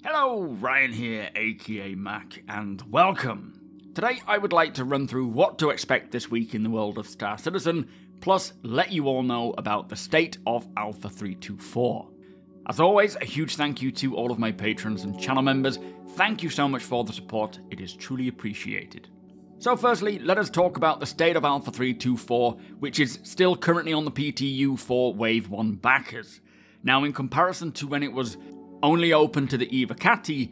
Hello, Ryan here, aka Mac, and welcome. Today I would like to run through what to expect this week in the world of Star Citizen, plus let you all know about the state of Alpha 324. As always, a huge thank you to all of my patrons and channel members. Thank you so much for the support, it is truly appreciated. So firstly, let us talk about the state of Alpha 324, which is still currently on the PTU for Wave 1 backers. Now, in comparison to when it was only open to the Evocati,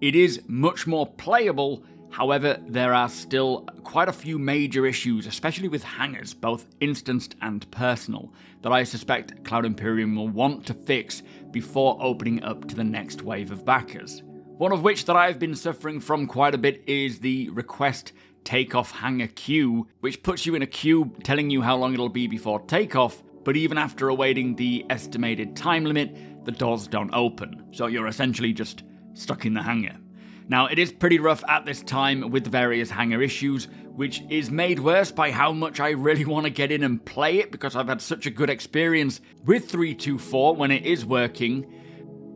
it is much more playable. However, there are still quite a few major issues, especially with hangars, both instanced and personal, that I suspect Cloud Imperium will want to fix before opening up to the next wave of backers. One of which that I've been suffering from quite a bit is the request takeoff hangar queue, which puts you in a queue telling you how long it'll be before takeoff, but even after awaiting the estimated time limit, the doors don't open, so you're essentially just stuck in the hangar. Now, it is pretty rough at this time with the various hangar issues, which is made worse by how much I really want to get in and play it because I've had such a good experience with 324 when it is working.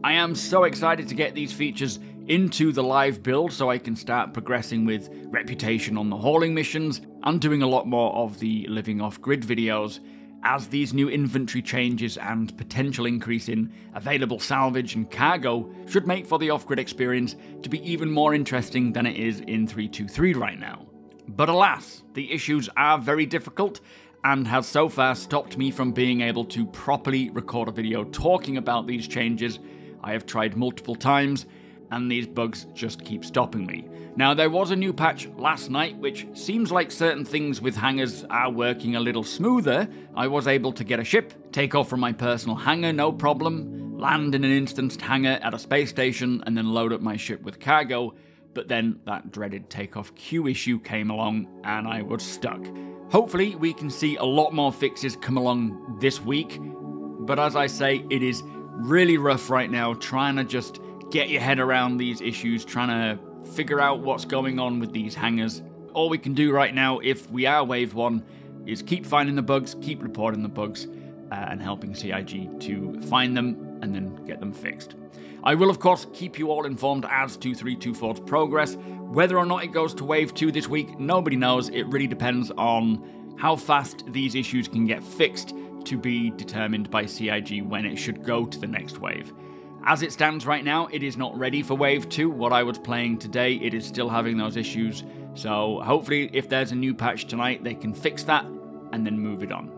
I am so excited to get these features into the live build so I can start progressing with reputation on the hauling missions and doing a lot more of the living off-grid videos, as these new inventory changes and potential increase in available salvage and cargo should make for the off-grid experience to be even more interesting than it is in 323 right now. But alas, the issues are very difficult and has so far stopped me from being able to properly record a video talking about these changes. I have tried multiple times, and these bugs just keep stopping me. Now, there was a new patch last night, which seems like certain things with hangars are working a little smoother. I was able to get a ship, take off from my personal hangar, no problem, land in an instanced hangar at a space station, and then load up my ship with cargo, but then that dreaded takeoff queue issue came along, and I was stuck. Hopefully, we can see a lot more fixes come along this week, but as I say, it is really rough right now trying to just get your head around these issues, trying to figure out what's going on with these hangars. All we can do right now, if we are Wave 1, is keep finding the bugs, keep reporting the bugs, and helping CIG to find them and then get them fixed. I will, of course, keep you all informed as to 324's progress. Whether or not it goes to Wave 2 this week, nobody knows. It really depends on how fast these issues can get fixed, to be determined by CIG when it should go to the next wave. As it stands right now, it is not ready for Wave 2. What I was playing today, it is still having those issues. So hopefully, if there's a new patch tonight, they can fix that and then move it on.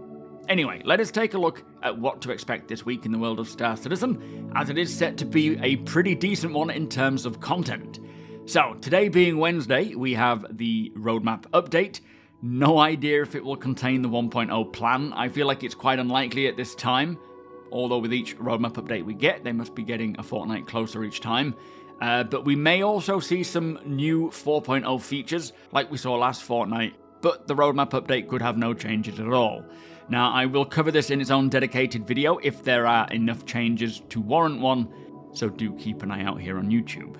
Anyway, let us take a look at what to expect this week in the world of Star Citizen, as it is set to be a pretty decent one in terms of content. So, today being Wednesday, we have the roadmap update. No idea if it will contain the 1.0 plan. I feel like it's quite unlikely at this time. Although with each roadmap update we get, they must be getting a fortnight closer each time. But we may also see some new 4.0 features, like we saw last fortnight, but the roadmap update could have no changes at all. Now, I will cover this in its own dedicated video if there are enough changes to warrant one, so do keep an eye out here on YouTube.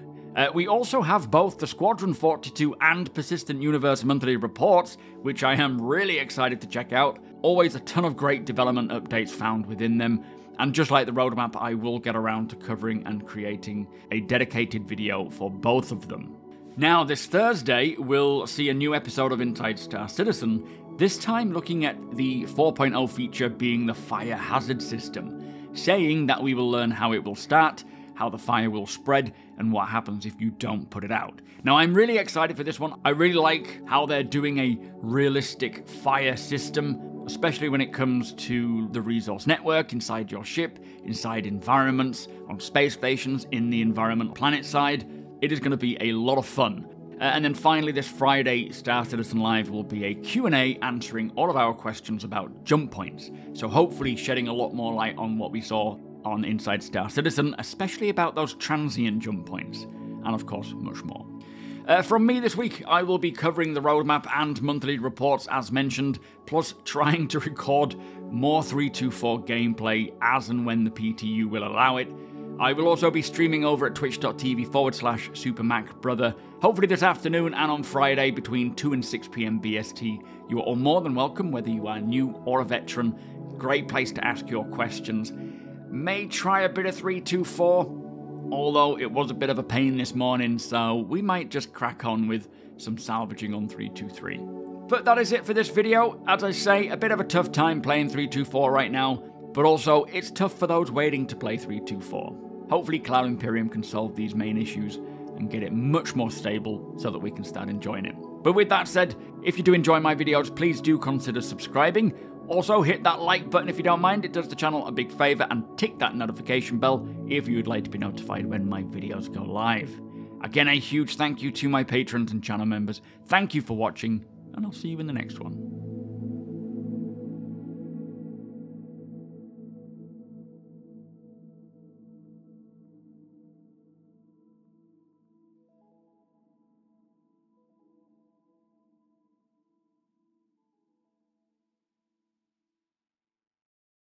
We also have both the Squadron 42 and Persistent Universe monthly reports, which I am really excited to check out. Always a ton of great development updates found within them. And just like the roadmap, I will get around to covering and creating a dedicated video for both of them. Now, this Thursday, we'll see a new episode of Inside Star Citizen, this time looking at the 4.0 feature being the fire hazard system, saying that we will learn how it will start, how the fire will spread, and what happens if you don't put it out. Now, I'm really excited for this one. I really like how they're doing a realistic fire system, especially when it comes to the resource network inside your ship, inside environments, on space stations, in the environment planet side. It is going to be a lot of fun. And then finally, this Friday, Star Citizen Live will be a Q&A answering all of our questions about jump points. So hopefully shedding a lot more light on what we saw on Inside Star Citizen, especially about those transient jump points, and of course, much more. From me this week, I will be covering the roadmap and monthly reports as mentioned, plus trying to record more 324 gameplay as and when the PTU will allow it. I will also be streaming over at twitch.tv/SuperMacBrother, hopefully this afternoon and on Friday between 2 and 6 PM BST. You are all more than welcome, whether you are new or a veteran. Great place to ask your questions. May try a bit of 324. although it was a bit of a pain this morning, so we might just crack on with some salvaging on 323. But that is it for this video. As I say, a bit of a tough time playing 324 right now, but also it's tough for those waiting to play 324. Hopefully Cloud Imperium can solve these main issues and get it much more stable so that we can start enjoying it. But with that said, if you do enjoy my videos, please do consider subscribing. Also hit that like button if you don't mind, it does the channel a big favour, and tick that notification bell if you would like to be notified when my videos go live. Again, a huge thank you to my patrons and channel members. Thank you for watching, and I'll see you in the next one.